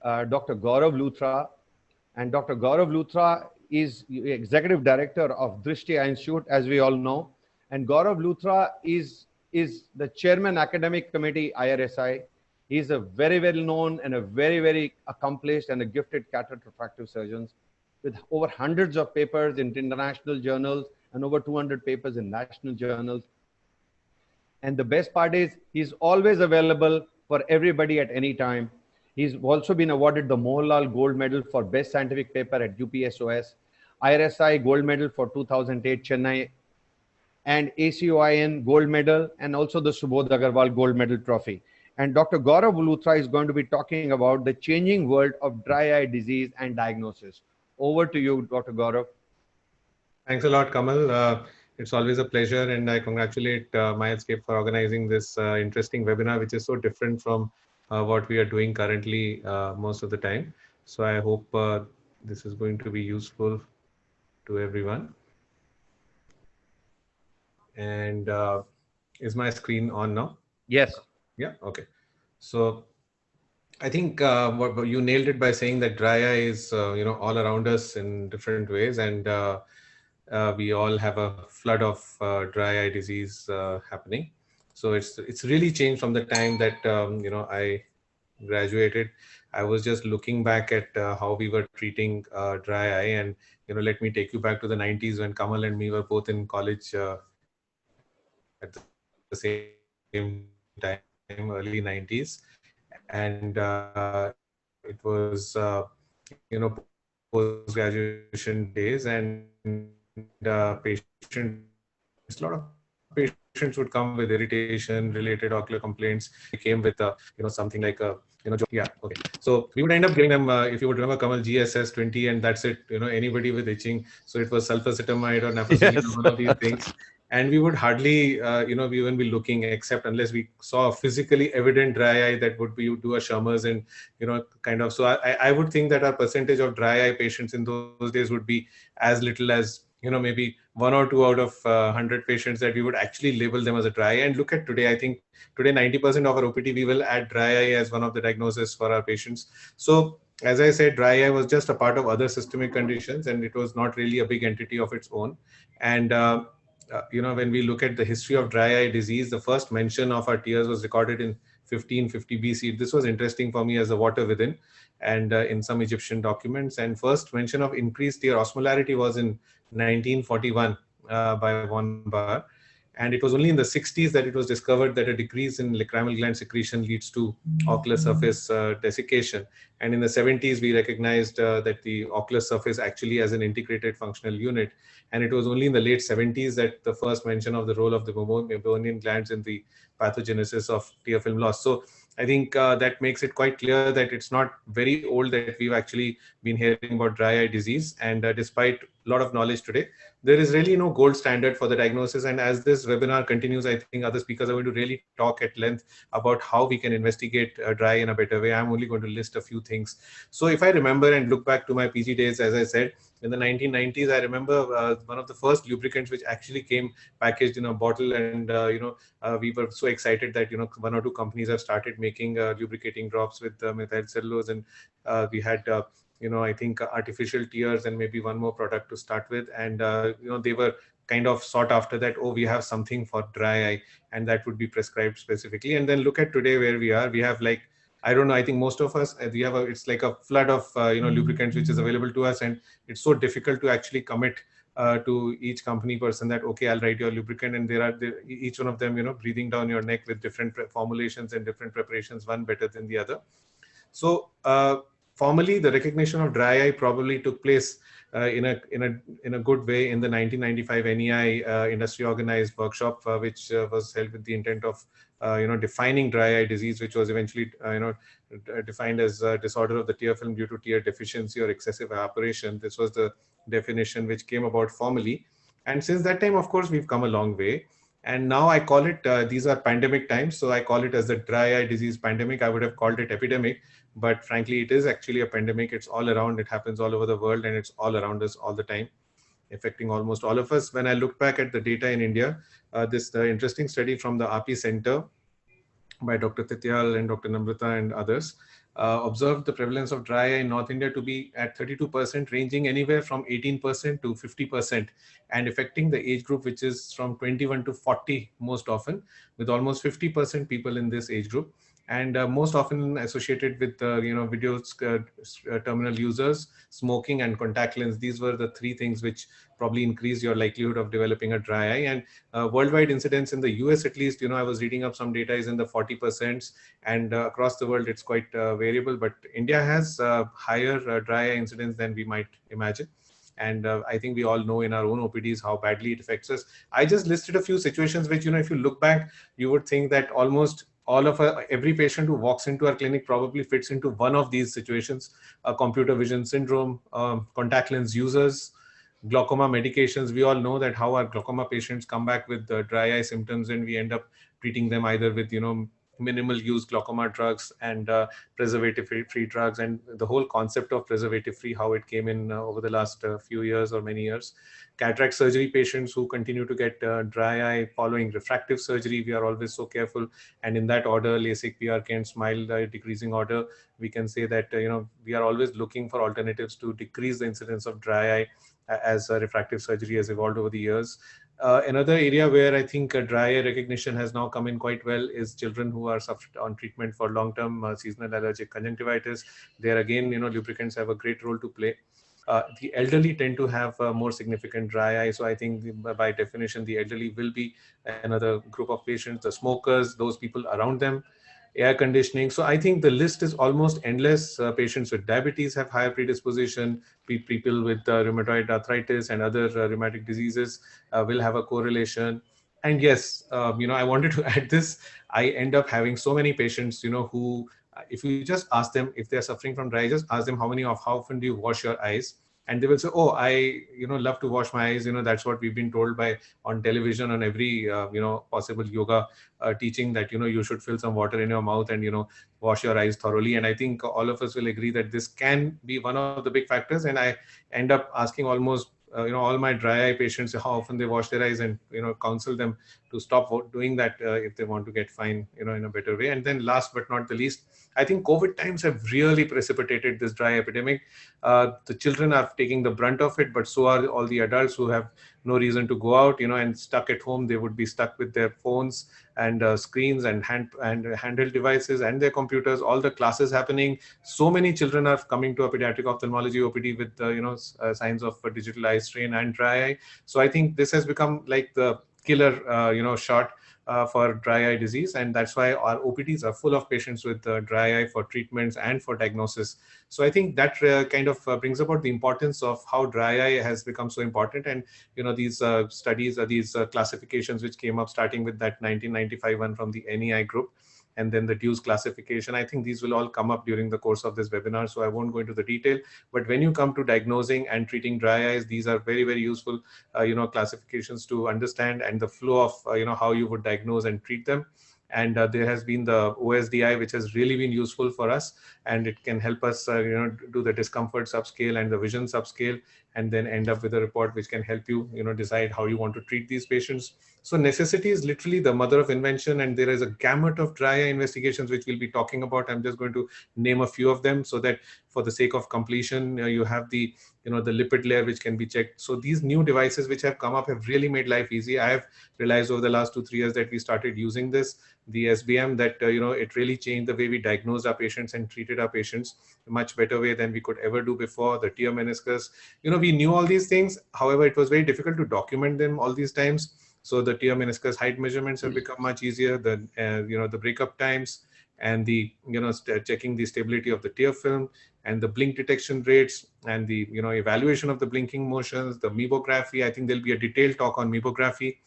Dr. Gaurav Luthra. And Dr. Gaurav Luthra is Executive Director of Drishti Institute, as we all know. And Gaurav Luthra is the Chairman Academic Committee, IRSI. He's a very well known and a very accomplished and a gifted cataract refractive surgeon with over hundreds of papers in international journals and over 200 papers in national journals. And the best part is he's always available for everybody at any time. He's also been awarded the Mohanlal Gold Medal for Best Scientific Paper at UPSOS, IRSI Gold Medal for 2008 Chennai, and ACOIN Gold Medal, and also the Subodh Agarwal Gold Medal Trophy. And Dr. Gaurav Luthra is going to be talking about the changing world of dry eye disease and diagnosis. Over to you, Dr. Gaurav. Thanks a lot, Kamal. It's always a pleasure, and I congratulate MyEscape for organizing this interesting webinar, which is so different from what we are doing currently most of the time. So I hope this is going to be useful to everyone. And is my screen on now? Yes. Yeah, okay. So I think what you nailed it by saying that dry eye is all around us in different ways, and we all have a flood of dry eye disease happening. So it's really changed from the time that I graduated. I was just looking back at how we were treating dry eye, and let me take you back to the 90s when Kamal and me were both in college at the same time, early 90s, and it was post-graduation days, and a lot of patients would come with irritation related ocular complaints. They came with something like a yeah, okay. So we would end up giving them, if you would remember, Kamal, GSS 20, and that's it. Anybody with itching. So it was sulfacetamide or naproxen, yes. One of these things. And we would hardly, we wouldn't be looking, except unless we saw a physically evident dry eye that would be do a Schirmer's and, kind of. So I would think that our percentage of dry eye patients in those days would be as little as, maybe 1 or 2 out of 100 patients that we would actually label them as a dry eye. And look at today, I think today 90% of our OPT, we will add dry eye as one of the diagnoses for our patients. So as I said, dry eye was just a part of other systemic conditions, and it was not really a big entity of its own. And when we look at the history of dry eye disease, the first mention of our tears was recorded in 1550 BC. This was interesting for me as a water within, and in some Egyptian documents. And first mention of increased tear osmolarity was in 1941 by von Bahr. And it was only in the 60s that it was discovered that a decrease in lacrimal gland secretion leads to ocular surface desiccation. And in the 70s, we recognized that the ocular surface actually as an integrated functional unit. And it was only in the late 70s that the first mention of the role of the meibomian glands in the pathogenesis of tear film loss. So I think that makes it quite clear that it's not very old that we've actually been hearing about dry eye disease. And despite a lot of knowledge today, there is really no gold standard for the diagnosis. And as this webinar continues, I think other speakers are going to really talk at length about how we can investigate dry in a better way. I'm only going to list a few things. So if I remember and look back to my PG days, as I said, in the 1990s, I remember one of the first lubricants which actually came packaged in a bottle, and we were so excited that 1 or 2 companies have started making lubricating drops with methyl cellulose, and we had I think artificial tears and maybe one more product to start with, and they were kind of sought after that, oh, we have something for dry eye, and that would be prescribed specifically. And then look at today where we are. We have, like, I don't know, I think most of us, we have it's like a flood of lubricants which is available to us, and it's so difficult to actually commit to each company person that, okay, I'll write your lubricant, and each one of them breathing down your neck with different formulations and different preparations, one better than the other. So formally, the recognition of dry eye probably took place in a good way in the 1995 NEI industry organized workshop, which was held with the intent of defining dry eye disease, which was eventually defined as a disorder of the tear film due to tear deficiency or excessive evaporation. This was the definition which came about formally, and since that time, of course, we've come a long way. And now I call it, these are pandemic times, so I call it as the dry eye disease pandemic. I would have called it epidemic, but frankly, it is actually a pandemic. It's all around, it happens all over the world, and it's all around us all the time, affecting almost all of us. When I look back at the data in India, this interesting study from the RP Center by Dr. Tityal and Dr. Namrata and others, observed the prevalence of dry eye in North India to be at 32%, ranging anywhere from 18% to 50%, and affecting the age group, which is from 21 to 40 most often, with almost 50% people in this age group. And most often associated with video terminal users, smoking, and contact lens. These were the three things which probably increase your likelihood of developing a dry eye. And worldwide incidence in the US, at least, I was reading up some data, is in the 40%, and across the world it's quite variable. But India has higher dry eye incidence than we might imagine. And I think we all know in our own OPDs how badly it affects us. I just listed a few situations which, if you look back, you would think that almost all of every patient who walks into our clinic probably fits into one of these situations: computer vision syndrome, contact lens users, glaucoma medications. We all know that how our glaucoma patients come back with dry eye symptoms, and we end up treating them either with minimal use glaucoma drugs and preservative free drugs. And the whole concept of preservative free, how it came in over the last few years or many years. Cataract surgery patients who continue to get dry eye following refractive surgery, we are always so careful. And in that order, LASIK, PRK, and SMILE, decreasing order, we can say that we are always looking for alternatives to decrease the incidence of dry eye as refractive surgery has evolved over the years. Another area where I think dry eye recognition has now come in quite well is children who are on treatment for long-term seasonal allergic conjunctivitis. There again, lubricants have a great role to play. The elderly tend to have more significant dry eye. So I think by definition, the elderly will be another group of patients. The smokers, those people around them, air conditioning. So I think the list is almost endless. Patients with diabetes have higher predisposition. People with rheumatoid arthritis and other rheumatic diseases will have a correlation. And yes, I wanted to add this. I end up having so many patients, who, if you just ask them if they're suffering from dry eye, just ask them how often do you wash your eyes? And they will say, oh, I love to wash my eyes. That's what we've been told by on television, on every possible yoga teaching, that you should fill some water in your mouth and wash your eyes thoroughly. And I think all of us will agree that this can be one of the big factors. And I end up asking almost all my dry eye patients how often they wash their eyes, and counsel them to stop doing that if they want to get fine in a better way. And then last but not the least, I think COVID times have really precipitated this dry epidemic. The children are taking the brunt of it, but so are all the adults who have no reason to go out, and stuck at home. They would be stuck with their phones and screens and handheld devices and their computers, all the classes happening. So many children are coming to a pediatric ophthalmology OPD with signs of digital eye strain and dry eye. So I think this has become like the killer shot for dry eye disease, and that's why our OPDs are full of patients with dry eye for treatments and for diagnosis. So I think that kind of brings about the importance of how dry eye has become so important. And these studies or these classifications which came up, starting with that 1995 one from the NEI group, and then the DUES classification. I think these will all come up during the course of this webinar, so I won't go into the detail. But when you come to diagnosing and treating dry eyes, these are very, very useful, classifications to understand, and the flow of, how you would diagnose and treat them. And there has been the OSDI, which has really been useful for us, and it can help us, do the discomfort subscale and the vision subscale, and then end up with a report which can help you, decide how you want to treat these patients. So necessity is literally the mother of invention, and there is a gamut of dry eye investigations which we'll be talking about. I'm just going to name a few of them so that for the sake of completion, you have the the lipid layer which can be checked. So these new devices which have come up have really made life easy. I have realized over the last 2-3 years that we started using this, the SBM, that it really changed the way we diagnosed our patients and treated our patients in a much better way than we could ever do before. The tear meniscus, we knew all these things. However, it was very difficult to document them all these times. So the tear meniscus height measurements have become much easier. The the breakup times, and the checking the stability of the tear film, and the blink detection rates, and the evaluation of the blinking motions, the meibography. I think there'll be a detailed talk on meibography.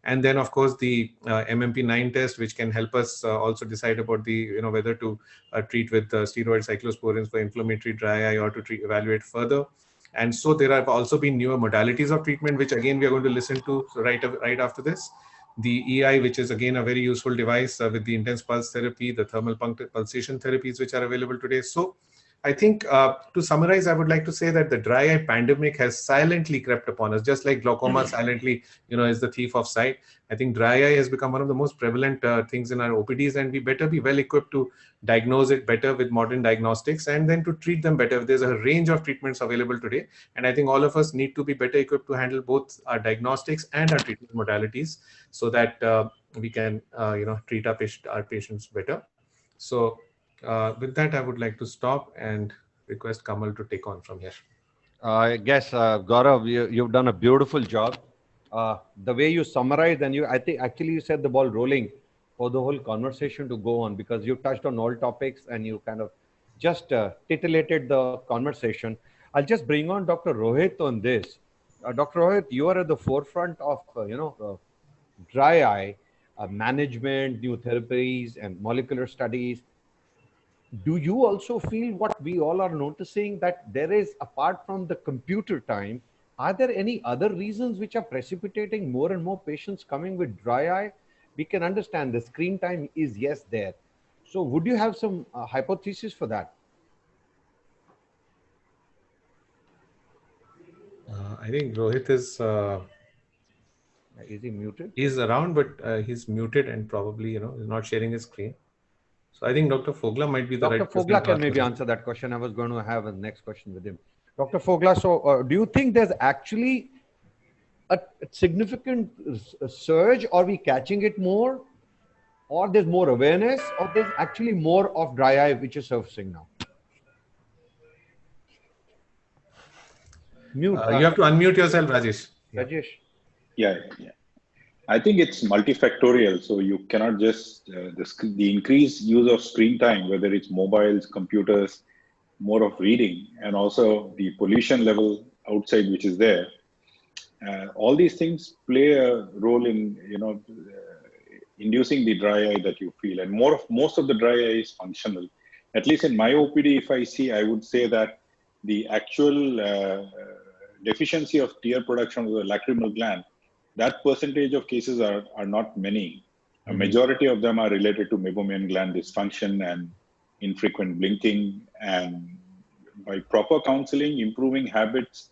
And then of course the MMP9 test, which can help us also decide about the whether to treat with steroid cyclosporins for inflammatory dry eye, or to evaluate further. And so there have also been newer modalities of treatment, which again we are going to listen to right after this. The EI, which is again a very useful device with the intense pulse therapy, the thermal pulsation therapies which are available today. So I think to summarize, I would like to say that the dry eye pandemic has silently crept upon us, just like glaucoma silently, is the thief of sight. I think dry eye has become one of the most prevalent things in our OPDs, and we better be well equipped to diagnose it better with modern diagnostics and then to treat them better. There's a range of treatments available today, and I think all of us need to be better equipped to handle both our diagnostics and our treatment modalities so that we can, treat our patients better. So with that, I would like to stop and request Kamal to take on from here. I guess, Gaurav, you've done a beautiful job. The way you summarized, and I think actually you set the ball rolling for the whole conversation to go on, because you touched on all topics and you kind of just titillated the conversation. I'll just bring on Dr. Rohit on this. Dr. Rohit, you are at the forefront of, dry eye management, new therapies, and molecular studies. Do you also feel what we all are noticing, that there is, apart from the computer time, are there any other reasons which are precipitating more and more patients coming with dry eye? We can understand the screen time is, yes, there. So would you have some hypothesis for that? I think Rohit is he muted? He's around, but he's muted and probably, is not sharing his screen. So I think Dr. Fogla might be the right person. Dr. Fogla can maybe answer that question. I was going to have a next question with him. Dr. Fogla, so do you think there's actually a significant surge? Are we catching it more? Or there's more awareness? Or there's actually more of dry eye which is surfacing now? Mute. You have to unmute yourself, Rajesh. Rajesh. Yeah. I think it's multifactorial. So you cannot just, the increased use of screen time, whether it's mobiles, computers, more of reading, and also the pollution level outside which is there. All these things play a role in, inducing the dry eye that you feel. And most of the dry eye is functional. At least in my OPD, if I see, I would say that the actual deficiency of tear production of the lacrimal gland, that percentage of cases are not many. A majority of them are related to meibomian gland dysfunction and infrequent blinking. And by proper counseling, improving habits,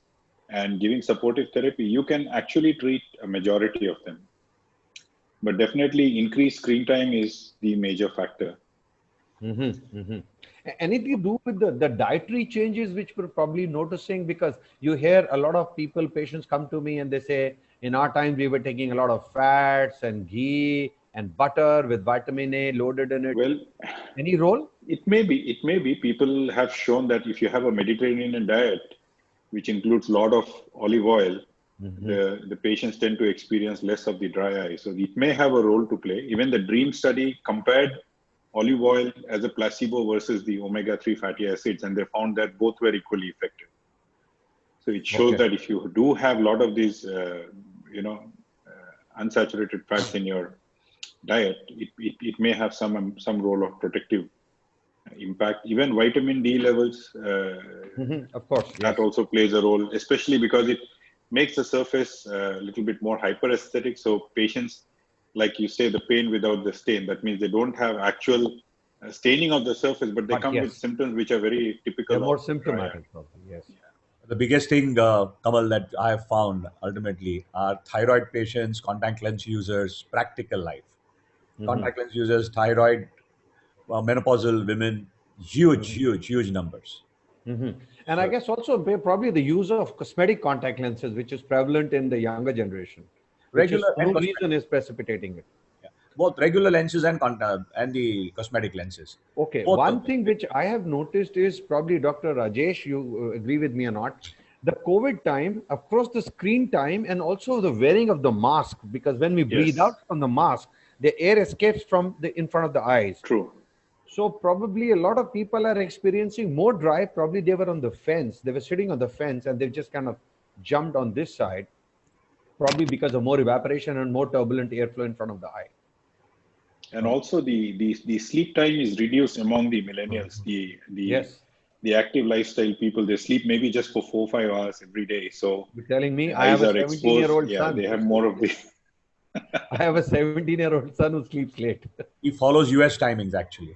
and giving supportive therapy, you can actually treat a majority of them. But definitely increased screen time is the major factor. Anything to do with the dietary changes which we're probably noticing? Because you hear a lot of patients come to me and they say, in our time, we were taking a lot of fats and ghee and butter with vitamin A loaded in it. Well, any role? It may be. People have shown that if you have a Mediterranean diet, which includes a lot of olive oil, the patients tend to experience less of the dry eye. So it may have a role to play. Even the DREAM study compared olive oil as a placebo versus the omega-3 fatty acids, and they found that both were equally effective. So it shows that if you do have a lot of these, unsaturated fats in your diet, it may have some role of protective impact. Even vitamin D levels, of course, that also plays a role, especially because it makes the surface a little bit more hyperesthetic. So patients, like you say, the pain without the stain, that means they don't have actual staining of the surface, but they come with symptoms which are very typical. They're more symptomatic, yes. The biggest thing, Kamal, that I have found ultimately are thyroid patients, contact lens users, practical life. Contact lens users, thyroid, menopausal women, huge numbers. And I guess also probably the use of cosmetic contact lenses, which is prevalent in the younger generation. Regular reason is precipitating it. Both regular lenses and the cosmetic lenses. Okay, both one thing which I have noticed is, probably Dr. Rajesh, you agree with me or not, the COVID time, of course, the screen time, and also the wearing of the mask, because when we breathe out from the mask, the air escapes from in front of the eyes. True. So probably a lot of people are experiencing more dry. Probably they were on the fence. They were sitting on the fence and they've just kind of jumped on this side, probably because of more evaporation and more turbulent airflow in front of the eye. And also the sleep time is reduced among the millennials. The active lifestyle people, they sleep maybe just for 4 or 5 hours every day. So you're telling me I have a 17-year-old son. They have more of the I have a 17-year-old son who sleeps late. He follows US timings actually.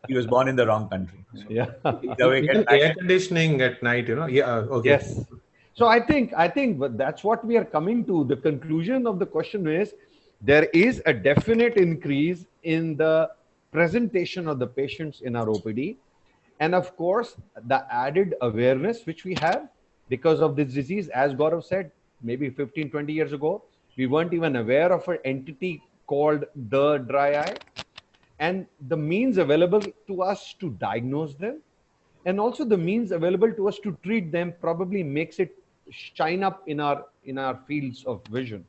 He was born in the wrong country. So Yeah. he's awake Even at night. air conditioning at night, Yeah. Okay. Yes. So I think that's what we are coming to. The conclusion of the question is there is a definite increase in the presentation of the patients in our OPD. And of course, the added awareness which we have because of this disease, as Gaurav said, maybe 15, 20 years ago, we weren't even aware of an entity called the dry eye. And the means available to us to diagnose them and also the means available to us to treat them probably makes it shine up in our fields of vision.